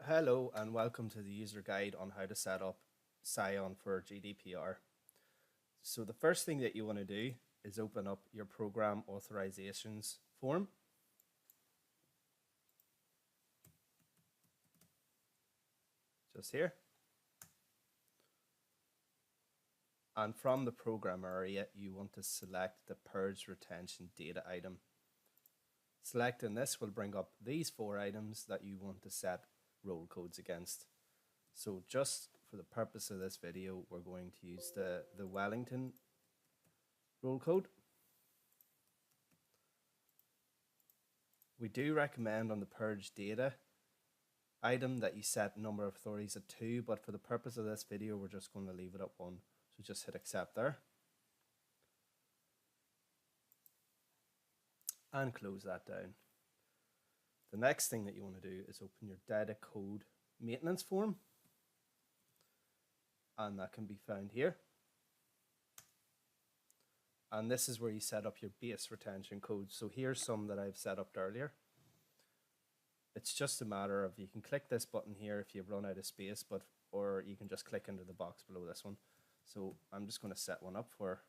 Hello and welcome to the user guide on how to set up Scion for GDPR. So the first thing that you want to do is open up your program authorizations form. Just here. And from the program area, you want to select the purge retention data item. Selecting this will bring up these 4 items that you want to set role codes against. So just for the purpose of this video, we're going to use the Wellington role code. We do recommend on the purge data item that you set number of authorities at 2, but for the purpose of this video, we're just going to leave it at 1. So just hit accept there. And close that down. The next thing that you want to do is open your data code maintenance form. And that can be found here. And this is where you set up your base retention code. So here's some that I've set up earlier. It's just a matter of, you can click this button here if you've run out of space, or you can just click into the box below this one. So I'm just going to set one up for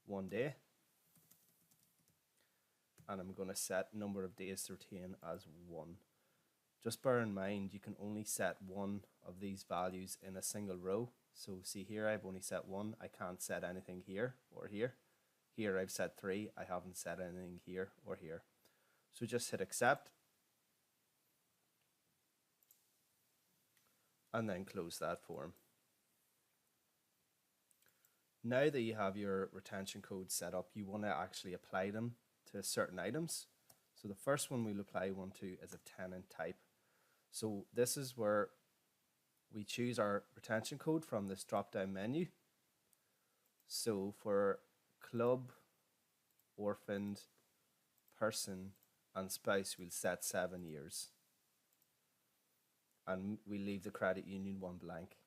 1 day. And I'm going to set number of days to retain as 1. Just bear in mind, you can only set 1 of these values in a single row. So see here, I've only set 1. I can't set anything here or here. Here I've set 3. I haven't set anything here or here. So just hit accept. And then close that form. Now that you have your retention codes set up, you want to actually apply them to certain items. So the first one we'll apply one to is a tenant type. So this is where we choose our retention code from this drop down menu. So for club, orphaned, person and spouse, we'll set 7 years. And we leave the credit union one blank.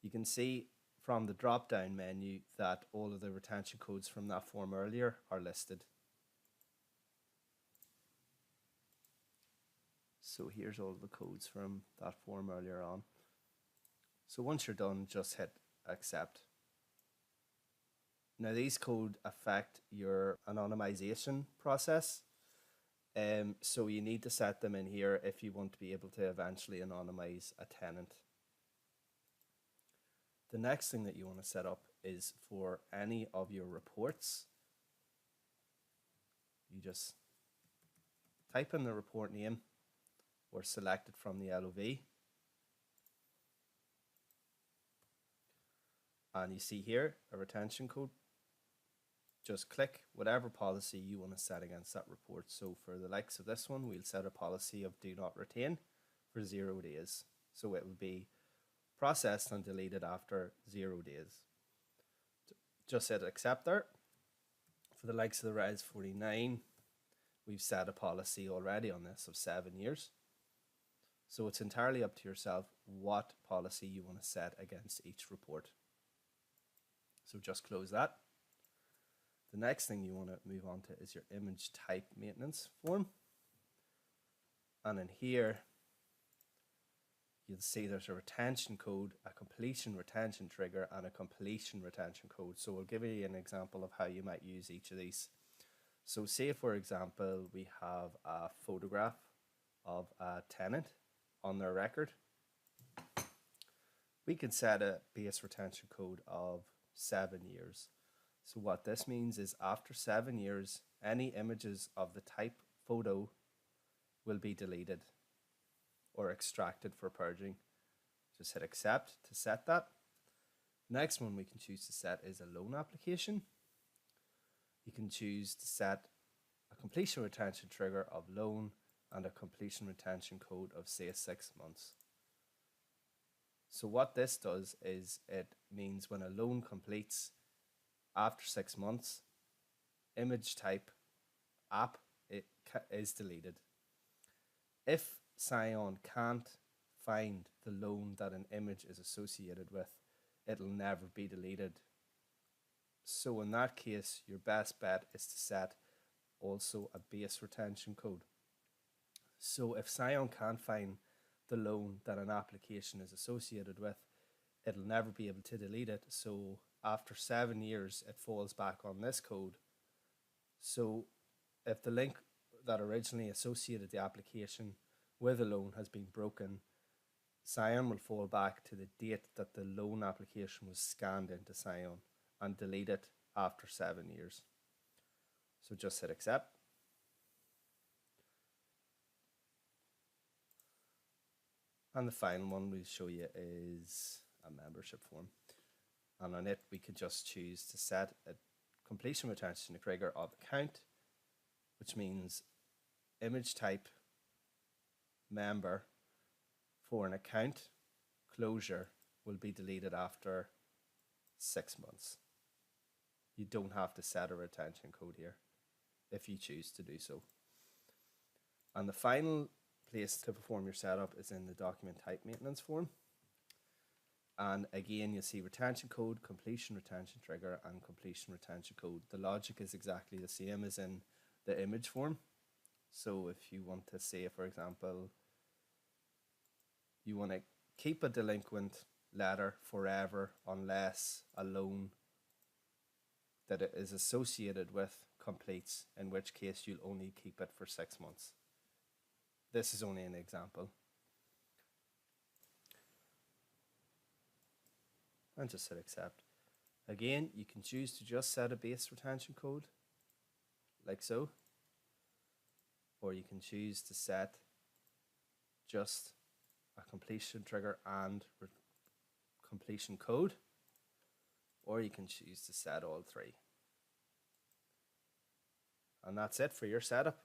You can see from the drop down menu that all of the retention codes from that form earlier are listed. So here's all the codes from that form earlier on. So once you're done, just hit accept. Now these codes affect your anonymization process. So you need to set them in here if you want to be able to eventually anonymize a tenant. The next thing that you want to set up is for any of your reports. You just type in the report name or select it from the LOV. And you see here a retention code. Just click whatever policy you want to set against that report. So for the likes of this one, we'll set a policy of do not retain for 0 days. So it will be processed and deleted after 0 days. Just hit accept there. For the likes of the Res 49, we've set a policy already on this of 7 years. So it's entirely up to yourself what policy you want to set against each report. So just close that. The next thing you want to move on to is your image type maintenance form. And in here, you'll see there's a retention code, a completion retention trigger, and a completion retention code. So we'll give you an example of how you might use each of these. So say, for example, we have a photograph of a tenant on their record. We could set a base retention code of 7 years. So what this means is after 7 years, any images of the type photo will be deleted or extracted for purging. Just hit accept to set that. Next one we can choose to set is a loan application. You can choose to set a completion retention trigger of loan and a completion retention code of, say, 6 months. So what this does is it means when a loan completes after 6 months, image type app is deleted. If Scion can't find the loan that an image is associated with, it'll never be deleted. So in that case, your best bet is to set also a base retention code. So if Scion can't find the loan that an application is associated with, it'll never be able to delete it. So after 7 years, it falls back on this code. So if the link that originally associated the application with a loan has been broken, Scion will fall back to the date that the loan application was scanned into Scion and delete it after 7 years. So just hit accept. And the final one we'll show you is a membership form. And on it, we could just choose to set a completion retention trigger of account, which means image type member for an account closure will be deleted after 6 months. You don't have to set a retention code here if you choose to do so. And the final place to perform your setup is in the document type maintenance form. And again, you'll see retention code, completion retention trigger, and completion retention code. The logic is exactly the same as in the image form. So if you want to say, for example, you want to keep a delinquent letter forever unless a loan that it is associated with completes, in which case you'll only keep it for 6 months. This is only an example. And just hit accept. Again, you can choose to just set a base retention code, like so. Or you can choose to set just a completion trigger and completion code. Or you can choose to set all three. And that's it for your setup.